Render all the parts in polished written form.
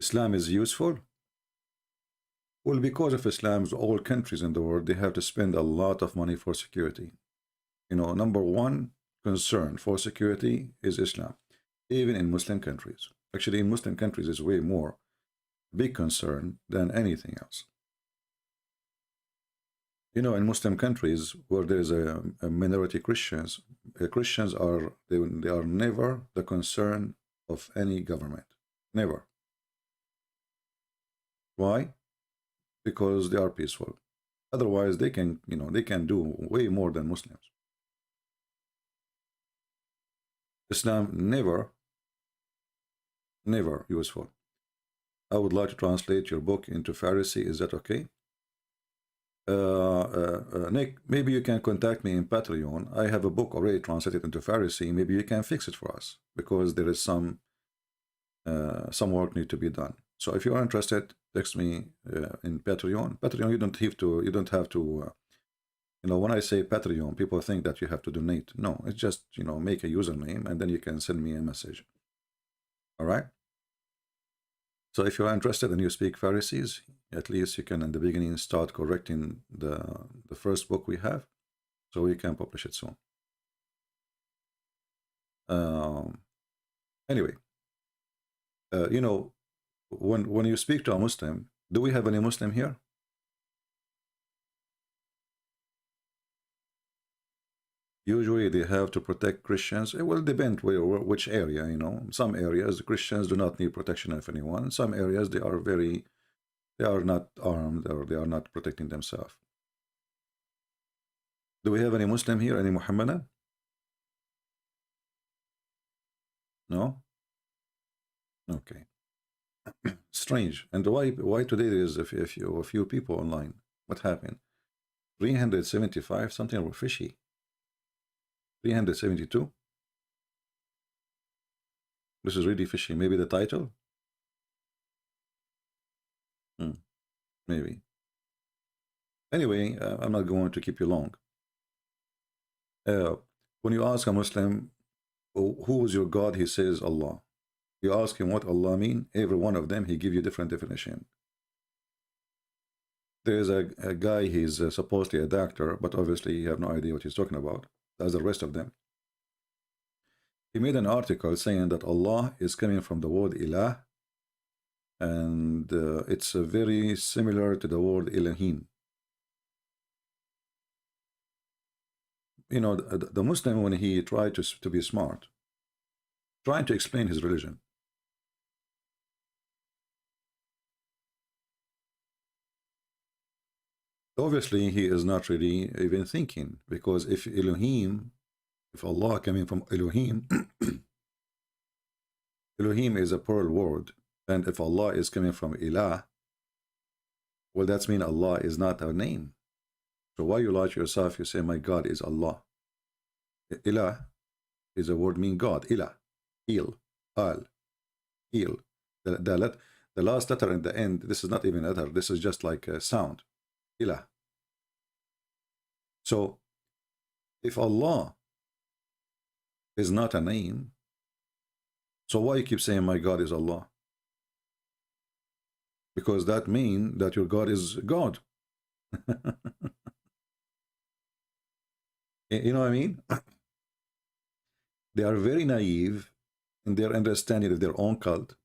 Islam is useful? Well, because of Islam's all countries in the world, they have to spend a lot of money for security. You know, number one concern for security is Islam, even in Muslim countries. Actually, in Muslim countries, is way more big concern than anything else. You know, in Muslim countries where there is a minority Christians, Christians are they are never the concern of any government, never. Why? Because they are peaceful. Otherwise, they can, you know, they can do way more than Muslims. Islam never useful. I would like to translate your book into Farsi. Is that okay? Nick, maybe you can contact me in Patreon. I have a book already translated into Farsi. Maybe you can fix it for us because there is some work need to be done. So if you are interested, text me in Patreon. Patreon, you don't have to. You know, when I say Patreon, people think that you have to donate. No, it's just, you know, make a username and then you can send me a message. All right. So if you're interested and you speak Pharisees, at least you can in the beginning start correcting the first book we have, so we can publish it soon. Anyway, you know, when you speak to a Muslim, do we have any Muslim here? Usually they have to protect Christians. It will depend which area, you know. Some areas, Christians do not need protection of anyone. Some areas, they are not armed or they are not protecting themselves. Do we have any Muslim here, any Muhammadan? No? Okay. Strange. And why today there is a few people online? What happened? 375, something fishy. 372. This is really fishy. Maybe the title? Maybe. Anyway, I'm not going to keep you long. When you ask a Muslim, who is your God? He says Allah. You ask him what Allah mean, every one of them, he give you different definition. There's a guy, he's supposedly a doctor, but obviously you have no idea what he's talking about, as the rest of them. He made an article saying that Allah is coming from the word ilah, and it's very similar to the word Elohim. You know, the Muslim, when he tried to be smart, trying to explain his religion, obviously he is not really even thinking, because if Elohim, if Allah coming from Elohim, Elohim is a plural word, and if Allah is coming from Ilah, well, that's mean Allah is not our name. So why you lie to yourself? You say my God is Allah. Ilah is a word mean God. Ilah, Il, Al, Il. The last letter in the end, this is not even a letter, this is just like a sound. Ilah. So if Allah is not a name, so why you keep saying my God is Allah? Because that means that your God is God. You know what I mean? They are very naive in their understanding of their own cult.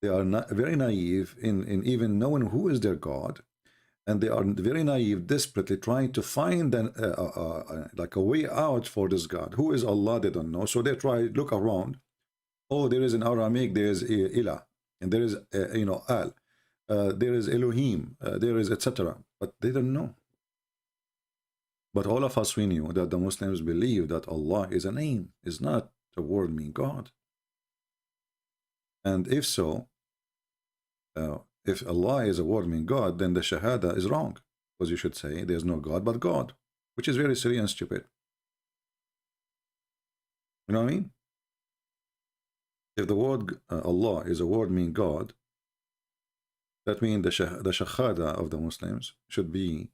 They are not very naive in even knowing who is their God, and they are very naive, desperately trying to find like a way out for this God. Who is Allah? They don't know, so they try look around. Oh, there is in Aramaic, there is Ilah, and there is you know, Al, there is Elohim, there is etc. But they don't know. But all of us, we knew that the Muslims believe that Allah is a name, is not a word mean God. And if so, if Allah is a word mean God, then the Shahada is wrong, because you should say there's no God but God, which is very silly and stupid. You know what I mean? If the word Allah is a word mean God, that means the Shahada of the Muslims should be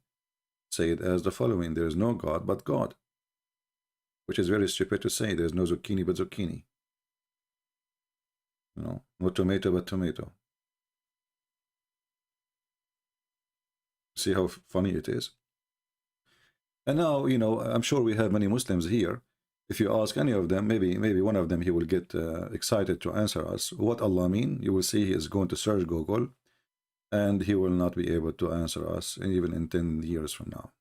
said as the following: there is no God but God, which is very stupid to say. There is no zucchini but zucchini. You know, no tomato but tomato. See how funny it is? And now, you know, I'm sure we have many Muslims here. If you ask any of them, maybe one of them, he will get excited to answer us. What Allah mean? You will see he is going to search Google, and he will not be able to answer us, even in 10 years from now.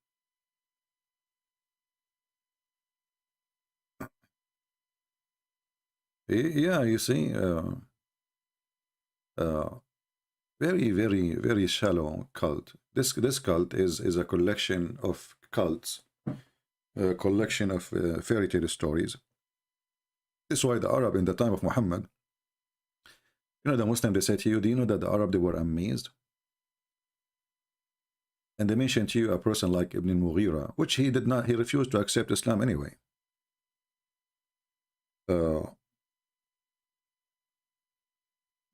Yeah, you see, very shallow cult. This cult is a collection of cults, a collection of fairy tale stories. This is why the Arab in the time of Muhammad, you know, the Muslim, they say to you, do you know that the Arab, they were amazed? And they mentioned to you a person like Ibn Mughira, which he did not, he refused to accept Islam anyway.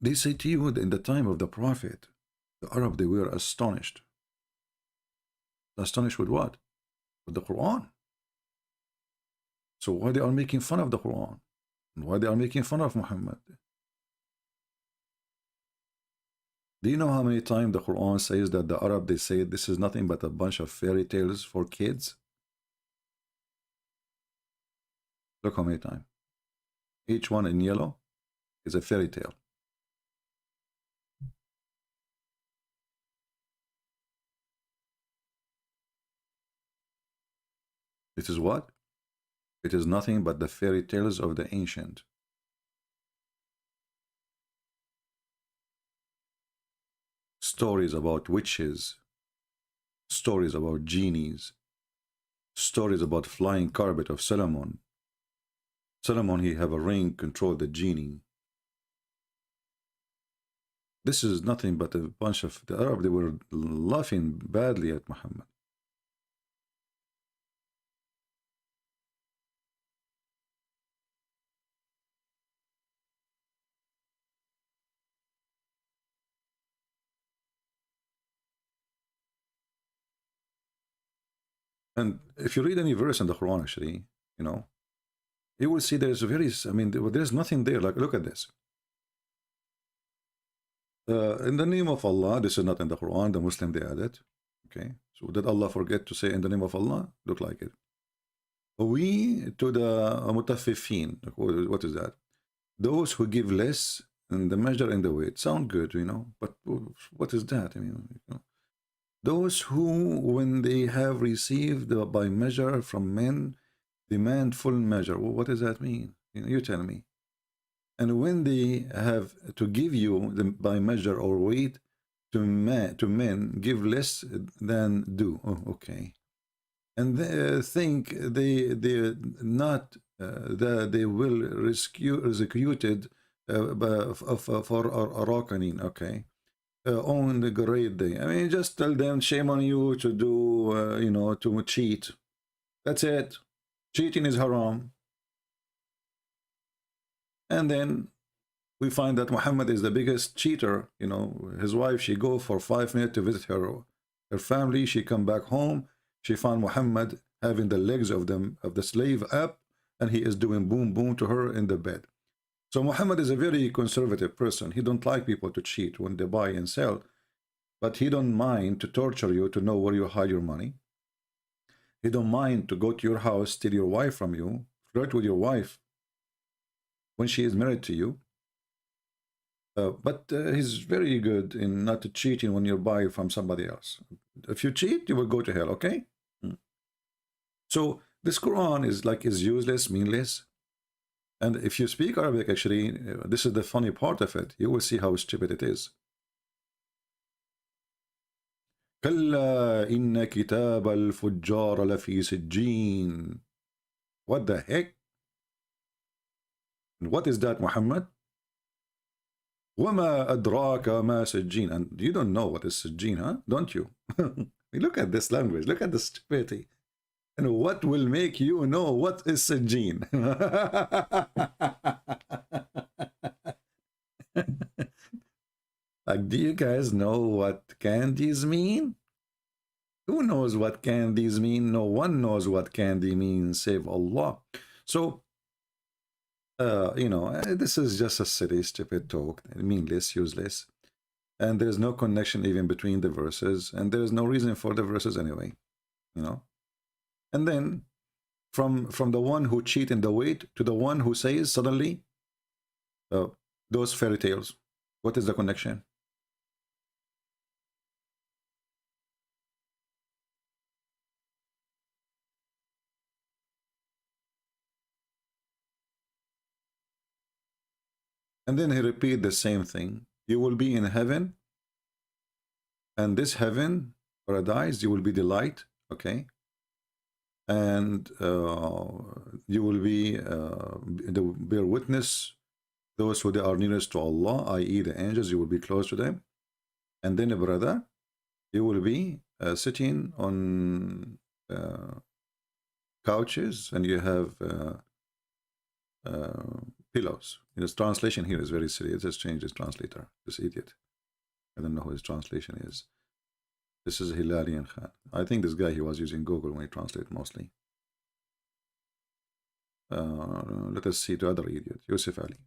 They say to you that in the time of the Prophet, the Arab, they were astonished. Astonished with what? With the Quran. So why they are making fun of the Quran? And why they are making fun of Muhammad? Do you know how many times the Quran says that the Arab, they say this is nothing but a bunch of fairy tales for kids? Look how many times. Each one in yellow is a fairy tale. It is what? It is nothing but the fairy tales of the ancient. Stories about witches, stories about genies, stories about flying carpet of Solomon. Solomon, he have a ring, control the genie. This is nothing but a bunch of the Arab, they were laughing badly at Muhammad. And if you read any verse in the Quran, actually, you know, you will see there's a very, I mean, there's nothing there. Like, look at this. In the name of Allah, this is not in the Quran, the Muslim, they add it. Okay, so did Allah forget to say in the name of Allah? Look like it. We to the mutaffifin. What is that? Those who give less in the measure and the weight. Sound good, you know, but what is that? I mean, you know, those who, when they have received by measure from men, demand full measure. Well, what does that mean? You tell me. And when they have to give you by measure or weight to men, give less than do. Oh, okay. And they think they not that they will executed for Arakanine. Okay. On the great day. I mean, just tell them, shame on you to do, you know, to cheat. That's it. Cheating is haram. And then we find that Muhammad is the biggest cheater. You know, his wife, she go for 5 minutes to visit her family. She come back home. She found Muhammad having the legs of the slave up, and he is doing boom boom to her in the bed. So Muhammad is a very conservative person. He don't like people to cheat when they buy and sell, but he don't mind to torture you to know where you hide your money. He don't mind to go to your house, steal your wife from you, flirt with your wife when she is married to you. But he's very good in not cheating when you buy from somebody else. If you cheat, you will go to hell, okay? So this Quran is useless, meaningless. And if you speak Arabic, actually, this is the funny part of it. You will see how stupid it is. كلا إن كتاب الفجار لفي سجين. What the heck? And what is that, Muhammad? وما أدراك ما سجين. And you don't know what is سجين, huh? Don't you? Look at this language. Look at the stupidity. And what will make you know what is سجين? Like, do you guys know what candies mean? Who knows what candies mean? No one knows what candy means, save Allah. So, you know, this is just a silly, stupid talk, meaningless, useless. and there's no connection even between the verses, and there's no reason for the verses anyway, you know. And then from the one who cheat in the weight to the one who says suddenly uh, those fairy tales. What is the connection? And then he repeat the same thing. You will be in heaven, and this heaven, paradise, you will be delight, okay? And you will be bear witness those who they are nearest to Allah, i.e. the angels, you will be close to them. And then, brother, you will be sitting on couches, and you have pillows. His translation here is very silly. It just changed his translator, this idiot. I don't know who his translation is. This is Hilalian Khan. I think this guy, he was using Google when he translated mostly. Let us see the other idiot, Yusuf Ali.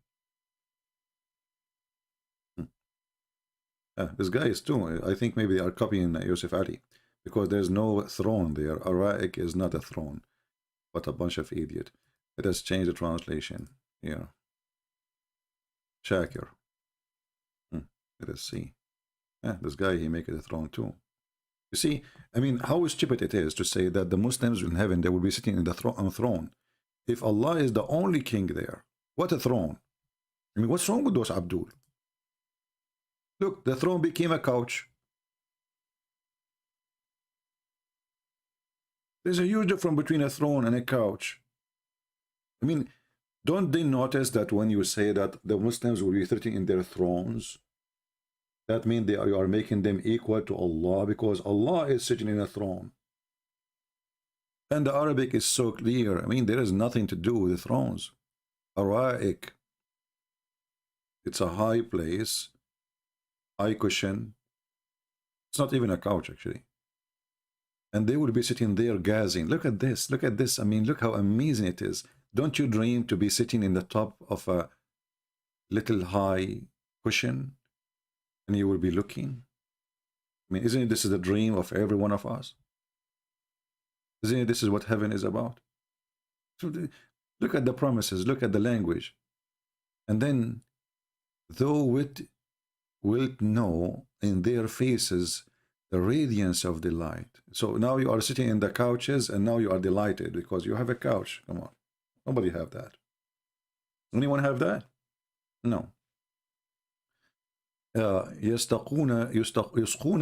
This guy is too. I think maybe they are copying Yusuf Ali, because there's no throne there. Araik is not a throne. What a bunch of idiot. Let us change the translation here. Shakir. Let us see. This guy, he make it a throne too. You see, I mean, how stupid it is to say that the Muslims in heaven, they will be sitting in the throne. If Allah is the only king there, what a throne. I mean, what's wrong with those Abdul? Look, the throne became a couch. There's a huge difference between a throne and a couch. I mean, don't they notice that when you say that the Muslims will be sitting in their thrones, that means you are making them equal to Allah, because Allah is sitting in a throne. And the Arabic is so clear. I mean, there is nothing to do with the thrones. Araik. It's a high place, high cushion. It's not even a couch, actually. And they will be sitting there gazing. Look at this. Look at this. I mean, look how amazing it is. Don't you dream to be sitting in the top of a little high cushion, and you will be looking? I mean, isn't this the dream of every one of us? Isn't it this is what heaven is about? So look at the promises. Look at the language. And then, though wilt know in their faces the radiance of delight. So now you are sitting in the couches, and now you are delighted because you have a couch. Come on. Nobody have that. Anyone have that? No. يسقون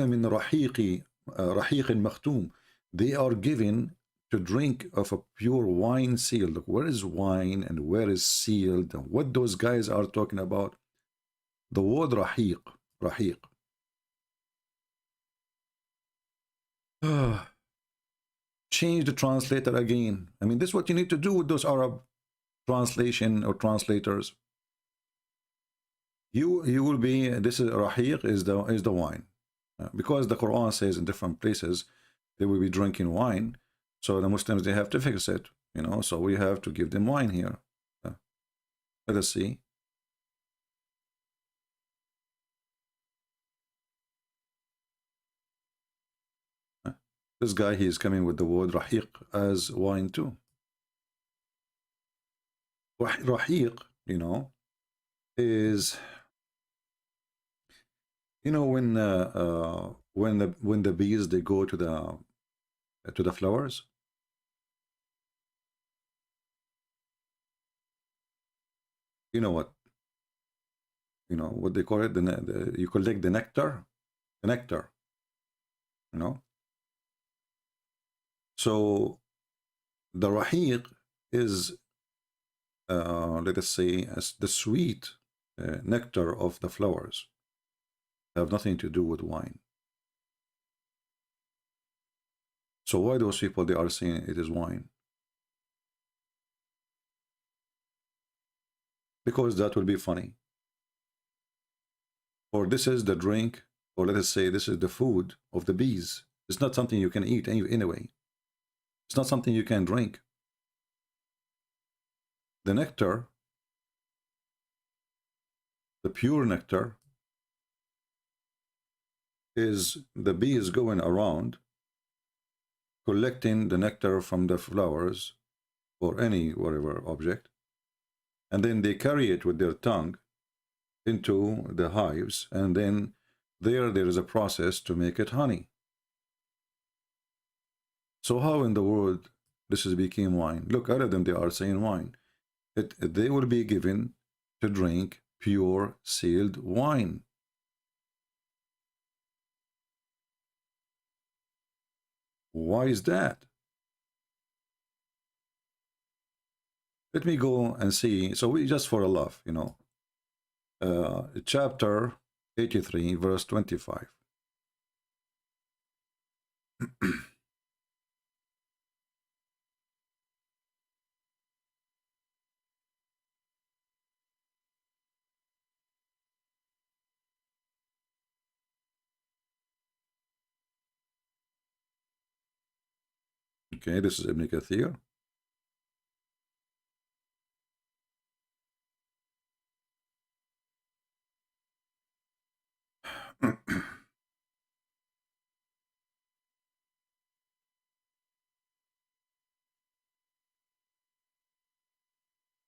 من رحيق مختوم. They are given to drink of a pure wine sealed. Where is wine and where is sealed? What those guys are talking about? The word rahiq. Change the translator again. I mean, this is what you need to do with those Arab translation or translators. You will be, this is rahiq is the wine, because the Quran says in different places they will be drinking wine. So the Muslims, they have to fix it, you know. So we have to give them wine here. Let us see. This guy, he is coming with the word rahiq as wine too. Rahiq, you know, is, you know, when the bees, they go to the flowers. You know what? You know what they call it? You collect the nectar, you know. So the rahiq is, let us say, as the sweet nectar of the flowers. Have nothing to do with wine. So why those people, they are saying it is wine? Because that will be funny. Or this is the drink, or let us say this is the food of the bees. It's not something you can eat anyway. It's not something you can drink. The nectar, the pure nectar, is the bee is going around collecting the nectar from the flowers or any whatever object, and then they carry it with their tongue into the hives, and then there is a process to make it honey. So how in the world this is became wine? Look, other than they are saying wine, they will be given to drink pure sealed wine. Why is that? Let me go and see. So we just for a laugh, you know, chapter 83, verse 25. Okay, this is Ibn Kathir.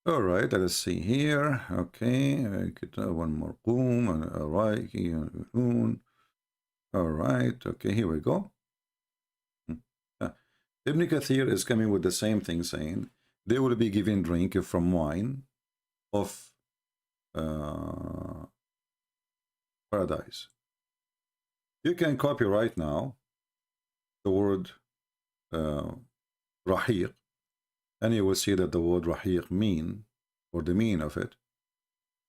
All right, let's see here. Okay, get one more boom. All right, all right. Okay, here we go. Ibn Kathir is coming with the same thing, saying they will be given drink from wine of paradise. You can copy right now the word rahiq, and you will see that the word rahiq mean, or the meaning of it,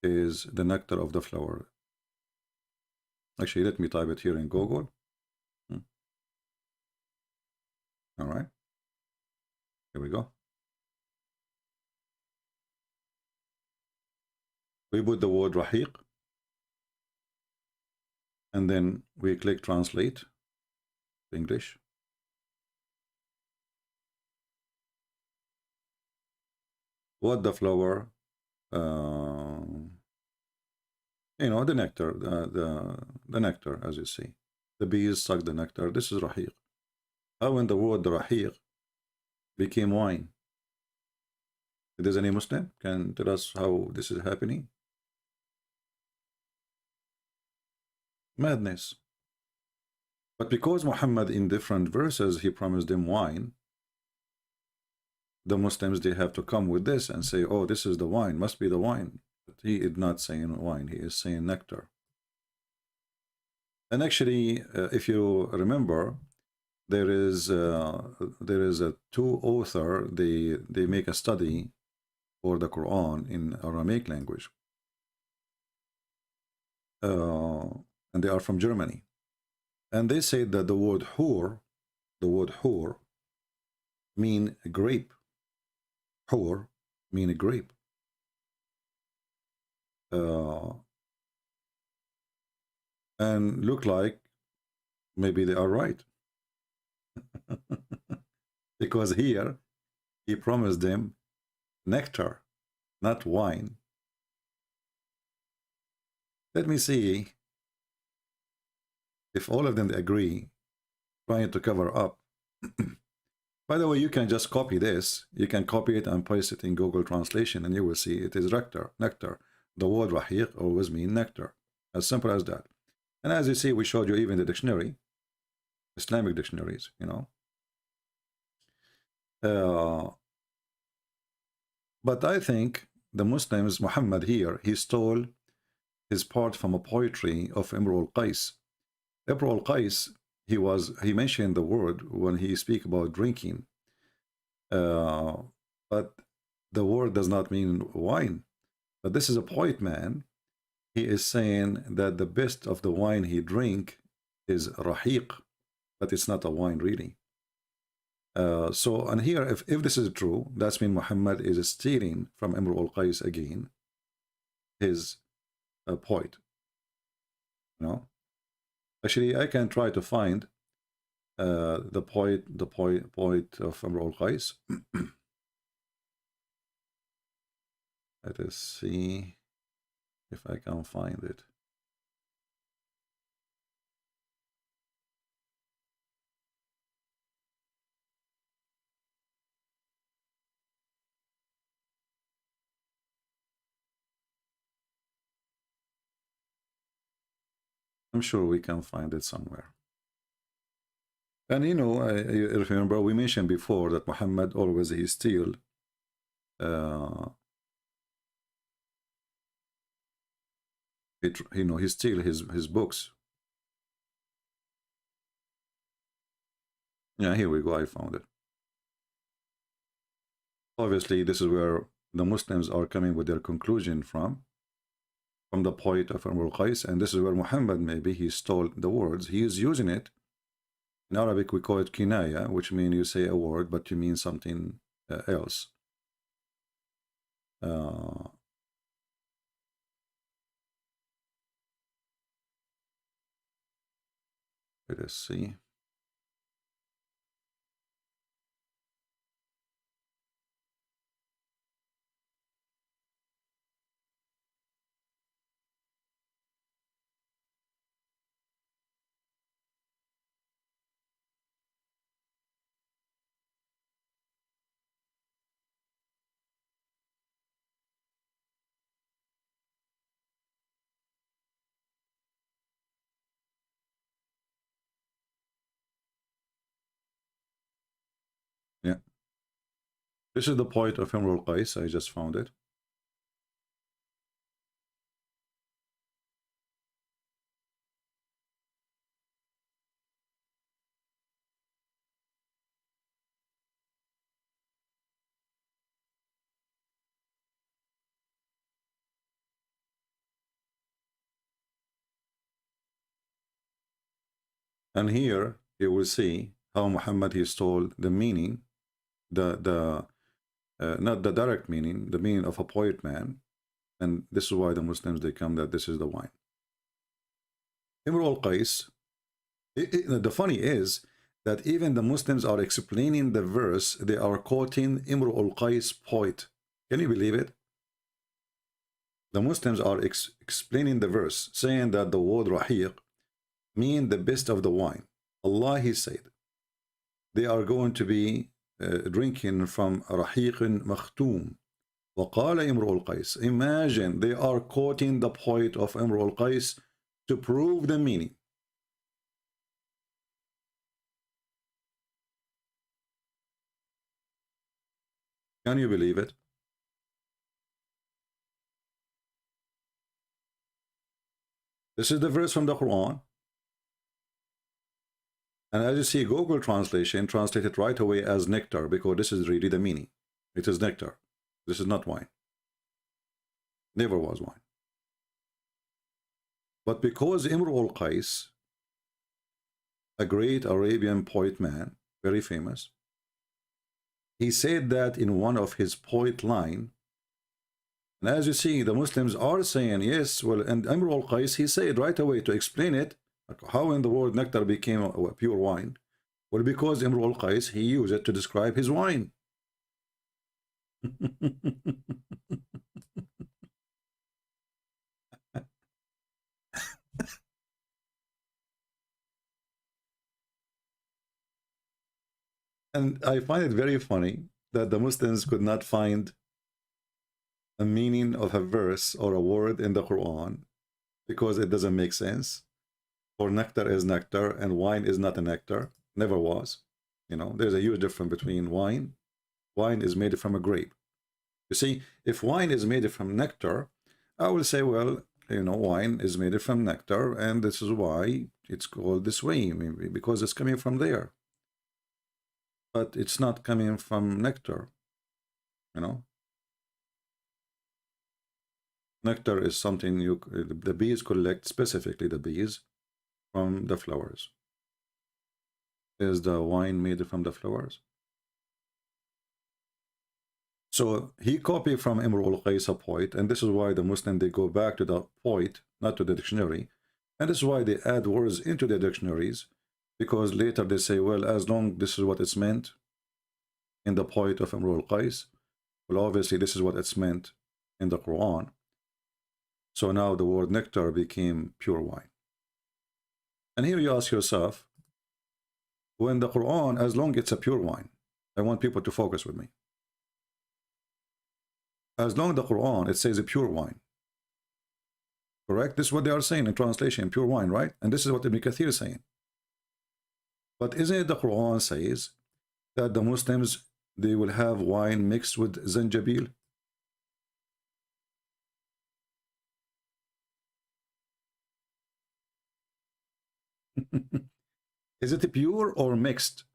is the nectar of the flower. Actually, let me type it here in Google. All right, here we go. We put the word rahiq, and then we click translate to English. What the flower, you know, the nectar, the nectar, as you see. The bees suck the nectar. This is rahiq. How in the word the rahiq became wine? If there's any Muslim can tell us how this is happening? Madness. But because Muhammad in different verses he promised them wine, the Muslims they have to come with this and say, oh, this is the wine, must be the wine. But he is not saying wine, he is saying nectar. And actually, if you remember, there is a two author, they make a study for the Quran in Aramaic language. And they are from Germany. And they say that the word hur mean grape. Hur mean a grape. And look like maybe they are right. Because here he promised them nectar, not wine. Let me see if all of them agree, trying to cover up. By the way, you can just copy this. You can copy it and paste it in Google Translation, and you will see it is nectar. Nectar. The word rahiq always means nectar. As simple as that. And as you see, we showed you even the dictionary, Islamic dictionaries, you know. But I think the Muslims, Muhammad here, he stole his part from a poetry of Imr al-Qais. Imr al-Qais, he mentioned the word when he speak about drinking. But the word does not mean wine. But this is a poet man. He is saying that the best of the wine he drink is rahiq, but it's not a wine really. So, and here, if this is true, that's mean Muhammad is stealing from Imr al-Qais again, his poet. You know, actually, I can try to find the poet of Imr al-Qais. Let us see if I can find it. I'm sure we can find it somewhere. And you know, if you remember, we mentioned before that Muhammad always he steal you know, he steal his books. Yeah, here we go. I found it. Obviously, this is where the Muslims are coming with their conclusion from the poet of Imr al-Qais, and this is where Muhammad maybe he stole the words. He is using it. In Arabic, we call it kinaya, which means you say a word, but you mean something else. Let us see. Yeah. This is the point of Imr al-Qais. I just found it. And here you will see how Muhammad he stole the meaning, the not the direct meaning, the meaning of a poet man. And this is why the Muslims they come that this is the wine. Imr al-Qais, the funny is that even the Muslims are explaining the verse, they are quoting Imr al-Qais poet. Can you believe it? The Muslims are explaining the verse, saying that the word rahiq mean the best of the wine. Allah, he said, they are going to be drinking from rahiq makhtoum. وقال إمرؤ القيس. Imagine they are quoting the poet of Imr al-Qais to prove the meaning. Can you believe it? This is the verse from the Quran. And as you see, Google translation translated right away as nectar, because this is really the meaning. It is nectar. This is not wine. Never was wine. But because Imr al-Qais, a great Arabian poet man, very famous, he said that in one of his poet line. And as you see, the Muslims are saying, yes, well, and Imr al-Qais, he said right away to explain it, how in the world nectar became a pure wine. Well, because Imr al-Qais, he used it to describe his wine. And I find it very funny that the Muslims could not find a meaning of a verse or a word in the Quran because it doesn't make sense. For nectar is nectar and wine is not a nectar. Never was. You know, there's a huge difference between wine. Wine is made from a grape. You see, if wine is made from nectar, I will say, well, you know, wine is made from nectar, and this is why it's called this way, maybe because it's coming from there. But it's not coming from nectar, you know. Nectar is something the bees collect, specifically the bees, from the flowers. Is the wine made from the flowers? So he copied from Imr al-Qais a poet, and this is why the Muslim they go back to the poet, not to the dictionary, and this is why they add words into the dictionaries, because later they say, well, as long this is what it's meant in the poet of Imr al-Qais, well, obviously this is what it's meant in the Quran. So now the word nectar became pure wine. And here you ask yourself, when the Quran, as long it's a pure wine, I want people to focus with me. As long as the Quran, it says a pure wine, Correct? This is what they are saying in translation, pure wine, right? And this is what Ibn Kathir is saying. But isn't it the Quran says that the Muslims, they will have wine mixed with zanjabil? Is it pure or mixed?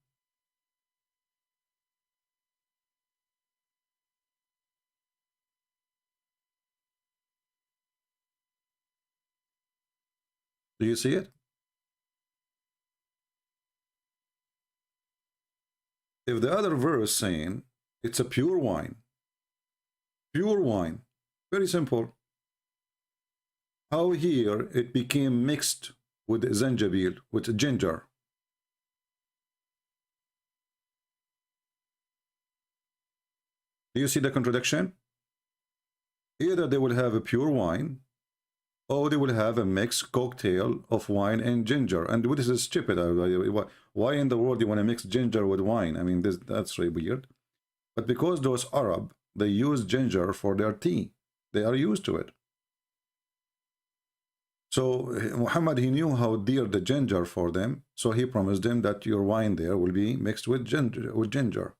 Do you see it? If the other verse saying it's a pure wine, very simple. How here it became mixed with zanjabil, with ginger? Do you see the contradiction? Either they will have a pure wine, or they will have a mixed cocktail of wine and ginger. And this is stupid. Why in the world do you want to mix ginger with wine? I mean, that's really weird. But because those Arab, they use ginger for their tea. They are used to it. So Muhammad, he knew how dear the ginger for them. So he promised them that your wine there will be mixed with ginger.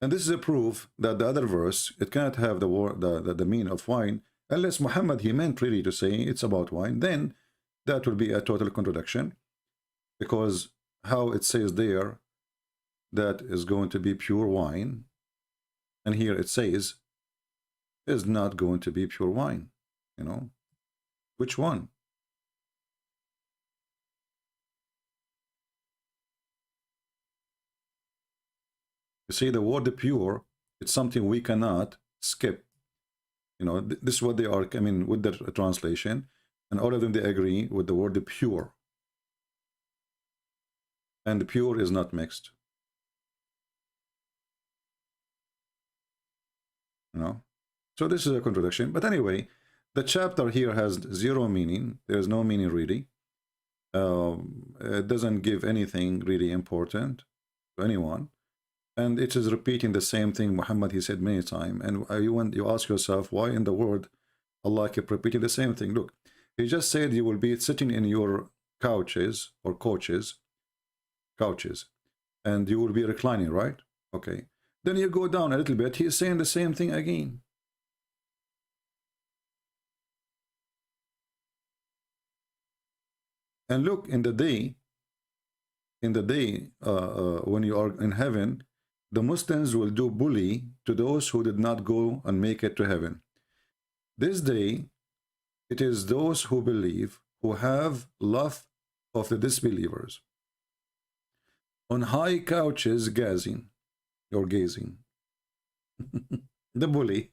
And this is a proof that the other verse, it cannot have the word, the meaning of wine, unless Muhammad, he meant really to say it's about wine. Then that will be a total contradiction, because how it says there that is going to be pure wine, and here it says is not going to be pure wine. You know, which one? You see, the word pure, it's something we cannot skip. You know, this is what they are, I mean, with the translation, and all of them, they agree with the word pure. And pure is not mixed. You know, so this is a contradiction. But anyway, the chapter here has zero meaning. There's no meaning really. It doesn't give anything really important to anyone. And it is repeating the same thing Muhammad, he said many times. And you ask yourself, why in the world Allah keep repeating the same thing? Look, he just said you will be sitting in your couches or couches, and you will be reclining, right? Okay. Then you go down a little bit, he's saying the same thing again. And look, in the day, when you are in heaven, the Muslims will do bully to those who did not go and make it to heaven. This day, it is those who believe, who have love of the disbelievers, on high couches gazing, or gazing. The bully.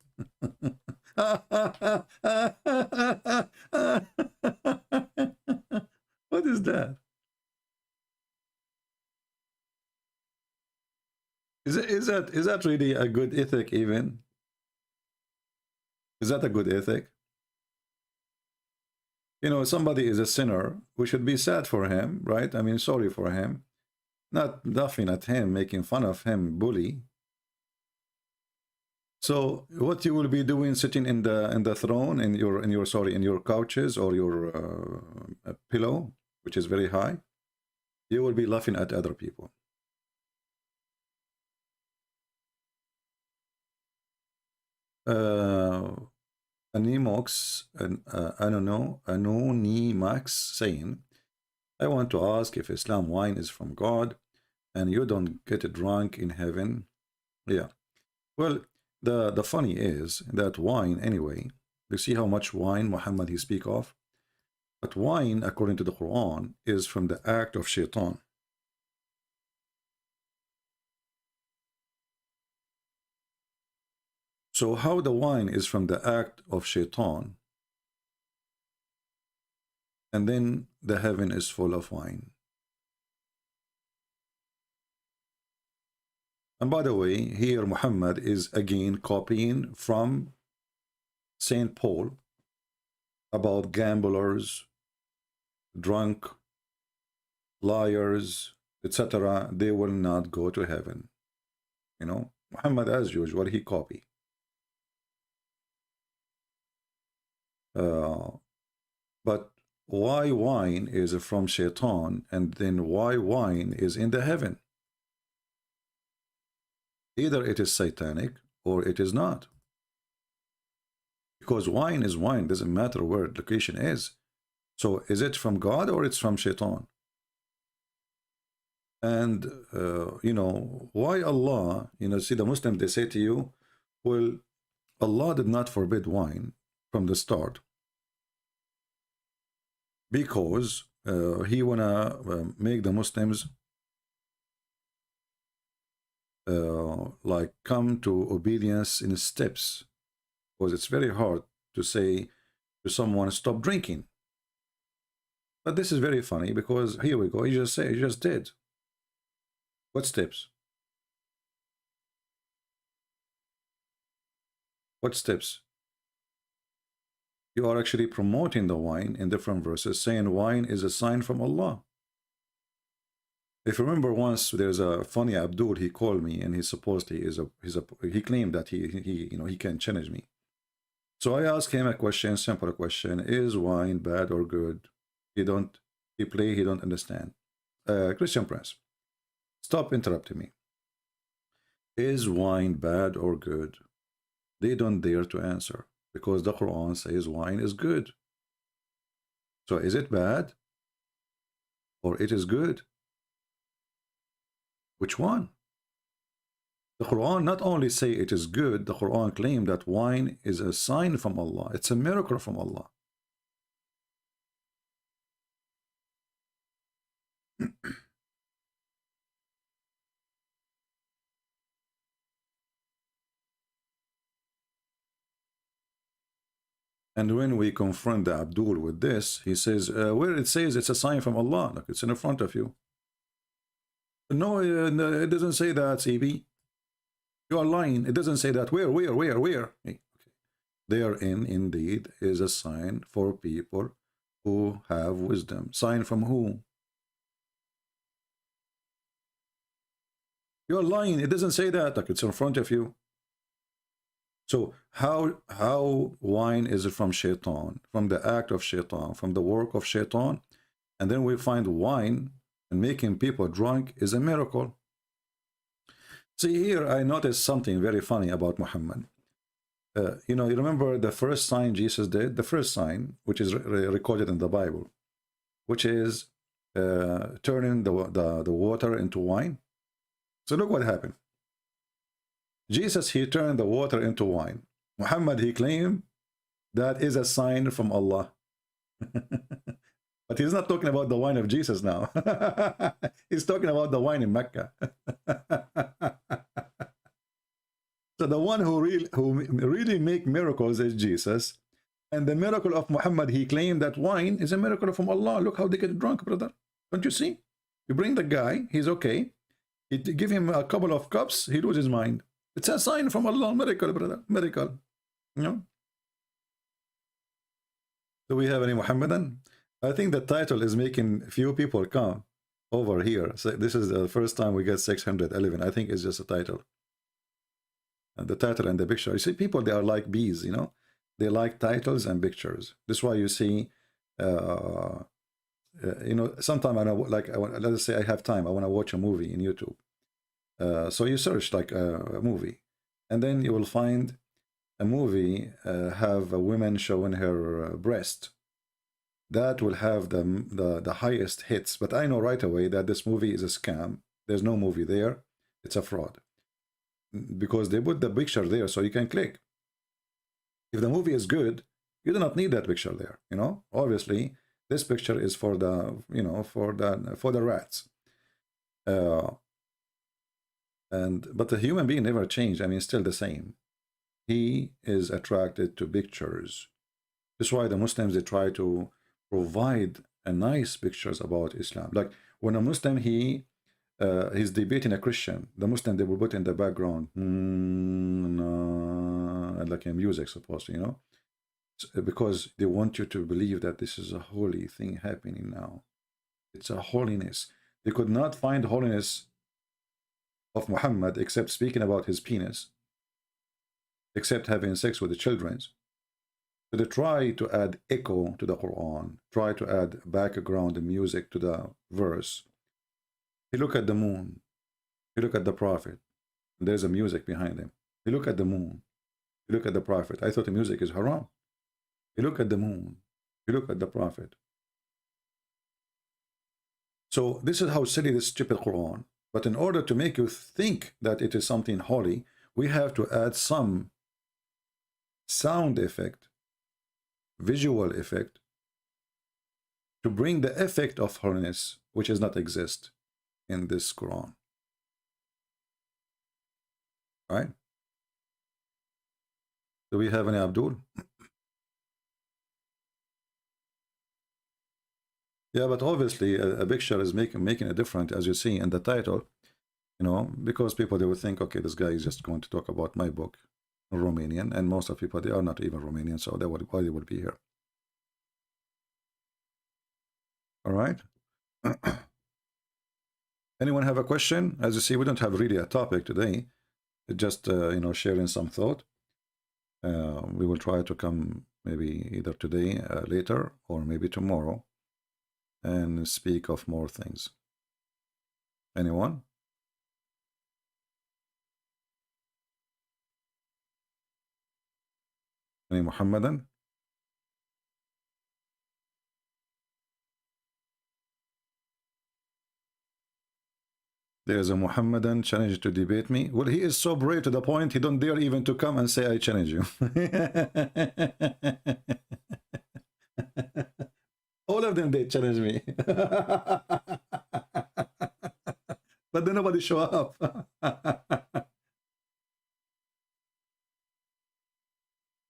What is that? Is that really a good ethic even? Is that a good ethic? You know, somebody is a sinner, we should be sad for him, right? I mean, sorry for him. Not laughing at him, making fun of him, bully. So what you will be doing, sitting in the throne, in your couches or your pillow, which is very high, you will be laughing at other people. Animox, Anonimax saying, I want to ask if Islam wine is from God and you don't get drunk in heaven. Yeah. Well, the funny is that wine, anyway, you see how much wine Muhammad he speak of? But wine, according to the Quran, is from the act of shaitan. So how the wine is from the act of shaitan, and then the heaven is full of wine? And by the way, here Muhammad is again copying from St. Paul about gamblers, drunk, liars, etc. They will not go to heaven. You know, Muhammad, as usual, he copy. Uh, but why wine is from Shaitan, and then why wine is in the heaven? Either it is satanic or it is not. Because wine is wine, doesn't matter where the location is. So is it from God or it's from Shaitan? And, you know, why Allah, you know, see the Muslims, they say to you, well, Allah did not forbid wine from the start because he wanna make the Muslims like come to obedience in steps, because it's very hard to say to someone stop drinking. But this is very funny because here we go, you just did. What steps? What steps? You are actually promoting the wine in different verses, saying wine is a sign from Allah. If you remember, once there's a funny Abdul, he called me and he supposedly he claimed that he you know, he can challenge me. So I asked him a question, simple question: is wine bad or good? He don't understand. Christian Prince, stop interrupting me. Is wine bad or good? They don't dare to answer because the Quran says wine is good. So is it bad or it is good? Which one? The Quran not only say it is good, the Quran claimed that wine is a sign from Allah. It's a miracle from Allah. And when we confront the Abdul with this, he says, where it says it's a sign from Allah, look, it's in front of you. No, it doesn't say that, CB. You are lying. It doesn't say that. Where? Hey, okay. Therein, indeed, is a sign for people who have wisdom. Sign from who? You're lying. It doesn't say that. Like, it's in front of you. So how wine is from Shaitan, from the act of Shaitan, from the work of Shaitan, and then we find wine and making people drunk is a miracle. See, here I noticed something very funny about Muhammad. You know, you remember the first sign Jesus did? The first sign, which is recorded in the Bible, which is turning the water into wine. So look what happened. Jesus, he turned the water into wine. Muhammad, he claimed that is a sign from Allah. But he's not talking about the wine of Jesus now. He's talking about the wine in Mecca. So the one who really make miracles is Jesus. And the miracle of Muhammad, he claimed that wine is a miracle from Allah. Look how they get drunk, brother. Don't you see? You bring the guy, he's okay. You give him a couple of cups, he loses his mind. It's a sign from Allah, miracle, brother, miracle. You know? Do we have any Muhammadan? I think the title is making few people come over here. So this is the first time we get 611. I think it's just a title. And the title and the picture. You see, people, they are like bees, you know? They like titles and pictures. This is why you see, you know, sometimes I know, like, let's say I have time, I want to watch a movie in YouTube. So you search like a movie, and then you will find a movie have a woman showing her breast. That will have the highest hits. But I know right away that this movie is a scam. There's no movie there. It's a fraud. Because they put the picture there so you can click. If the movie is good, you do not need that picture there. You know, obviously this picture is for the, you know, for the rats. But the human being never changed. I mean, still the same. He is attracted to pictures. That's why the Muslims, they try to provide a nice pictures about Islam. Like when a Muslim, he's debating a Christian, the Muslim, they will put in the background, like a music, supposed to, you know, because they want you to believe that this is a holy thing happening now. It's a holiness. They could not find holiness of Muhammad except speaking about his penis, except having sex with the children. So they try to add echo to the Quran, try to add background music to the verse. You look at the moon, you look at the prophet, there's a music behind him. You look at the moon, you look at the prophet. I thought the music is haram. You look at the moon, you look at the prophet. So this is how silly this stupid Quran. But in order to make you think that it is something holy, we have to add some sound effect, visual effect, to bring the effect of holiness, which does not exist in this Quran. Right? Do we have any Abdul? Yeah, but obviously a picture is making a difference, as you see in the title, you know, because people, they would think, okay, this guy is just going to talk about my book in Romanian, and most of people, they are not even Romanian, so why they would be here. All right. Anyone have a question? As you see, we don't have really a topic today. Just you know, sharing some thought. We will try to come maybe either today, later, or maybe tomorrow, and speak of more things. Anyone? Any Muhammadan? There's a Muhammadan challenge to debate me. Well, he is so brave to the point he don't dare even to come and say I challenge you. All of them, they challenge me. But then nobody show up.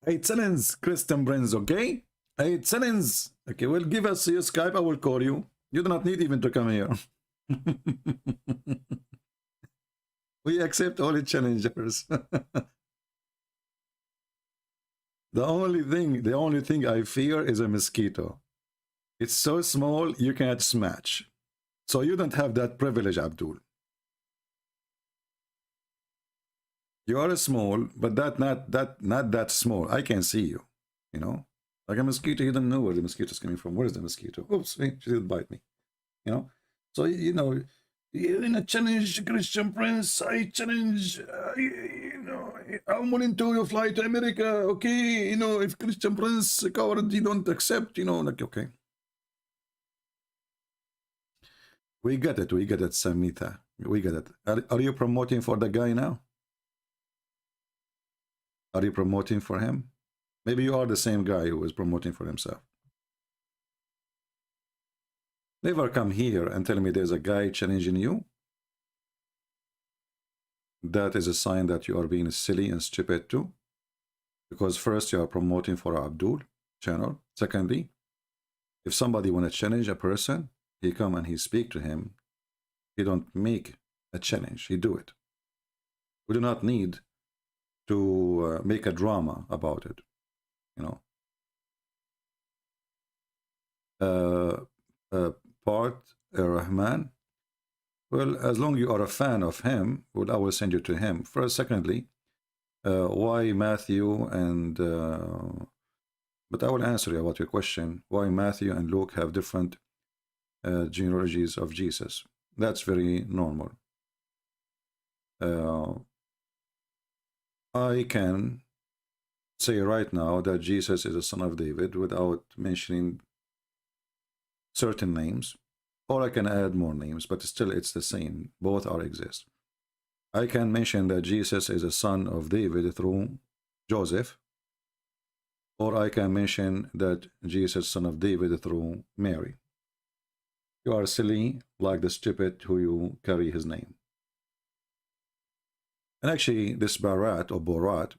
I challenge Christian Prince, okay? I challenge. Okay, well, give us your Skype, I will call you. You do not need even to come here. We accept all the challengers. The only thing I fear is a mosquito. It's so small you can't smash. So you don't have that privilege, Abdul. You are small, but not that small. I can see you. You know, like a mosquito. You don't know where the mosquito is coming from. Where is the mosquito? Oops, she did bite me. You know, so you know, in a challenge, Christian Prince, I challenge. You know, I'm willing to fly to America. Okay, you know, if Christian Prince coward, you don't accept. You know, like okay. We get it, Samita. We get it. Are you promoting for the guy now? Are you promoting for him? Maybe you are the same guy who is promoting for himself. Never come here and tell me there's a guy challenging you. That is a sign that you are being silly and stupid too. Because first you are promoting for Abdul channel. Secondly, if somebody want to challenge a person, he come and he speak to him. He don't make a challenge, he do it. We do not need to make a drama about it, you know. Part Rahman, well, as long as you are a fan of him, well, I will send you to him. First, secondly, why Matthew and but I will answer you about your question. Why Matthew and Luke have different genealogies of Jesus? That's very normal. I can say right now that Jesus is a son of David without mentioning certain names, or I can add more names, but still it's the same. Both are exist. I can mention that Jesus is a son of David through Joseph, or I can mention that Jesus is son of David through Mary. You are silly like the stupid who you carry his name. And actually, this Barat or Borat,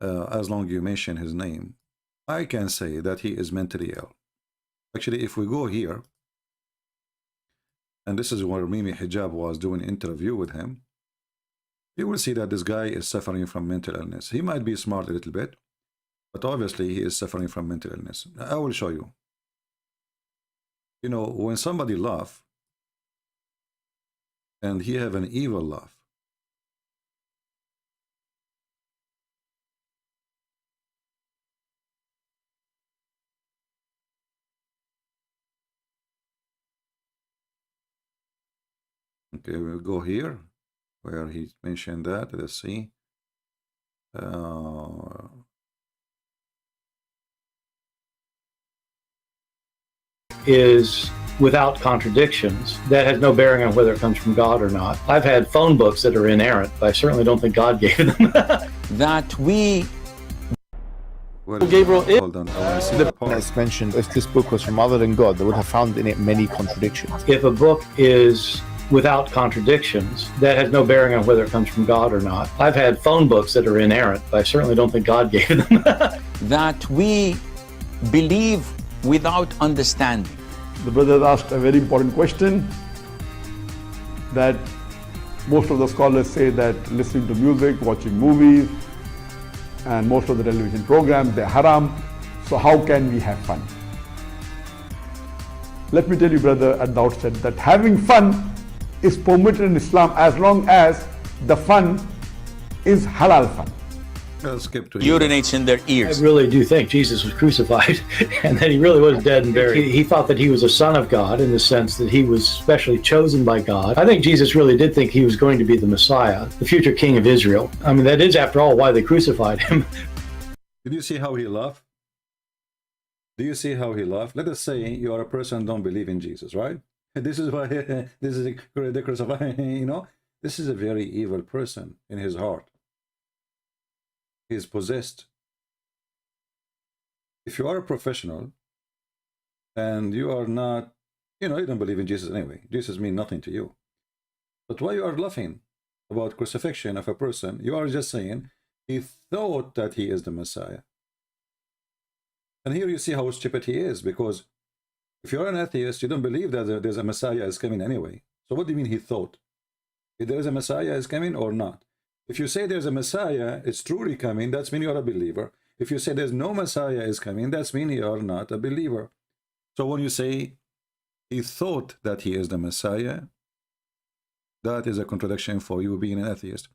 as long as you mention his name, I can say that he is mentally ill. Actually, if we go here, and this is where Mimi Hijab was doing an interview with him, you will see that this guy is suffering from mental illness. He might be smart a little bit, but obviously he is suffering from mental illness. I will show you. You know, when somebody laugh, and he have an evil laugh, Okay, we'll go here where he mentioned that. Let's see. Is without contradictions. That has no bearing on whether it comes from God or not. I've had phone books that are inerrant, but I certainly don't think God gave them. That we well, Gabriel, hold on. I want to see the part. as mentioned, if this book was from other than God, they would have found in it many contradictions. If a book is without contradictions, that has no bearing on whether it comes from God or not. I've had phone books that are inerrant, but I certainly don't think God gave them. that we believe without understanding. The brother asked a very important question, that most of the scholars say that listening to music, watching movies, and most of the television programs, they're haram. So how can we have fun? Let me tell you, brother, at the outset, that having fun is permitted in Islam as long as the fun is halal fun. I'll skip to you. Urinates in their I ears. really do think Jesus was crucified and that he really was dead and buried. He thought that he was a son of God in the sense that he was specially chosen by God. I think Jesus really did think he was going to be the Messiah, the future king of Israel. I mean, that is, after all, why they crucified him. Did you see how he laughed? Do you see how he laughed? Let us say you are a person who don't believe in Jesus, right? This is why this is the crucified. You know, this is a very evil person in his heart. He is possessed. If you are a professional and you are not, you know, you don't believe in Jesus anyway. Jesus means nothing to you. But why you are laughing about crucifixion of a person? You are just saying he thought that he is the Messiah. And here you see how stupid he is, because if you're an atheist, you don't believe that there's a Messiah is coming anyway. So what do you mean he thought? If there is a Messiah is coming or not? If you say there's a Messiah, it's truly coming, that's mean you're a believer. If you say there's no Messiah is coming, that's mean you're not a believer. So when you say he thought that he is the Messiah, that is a contradiction for you being an atheist.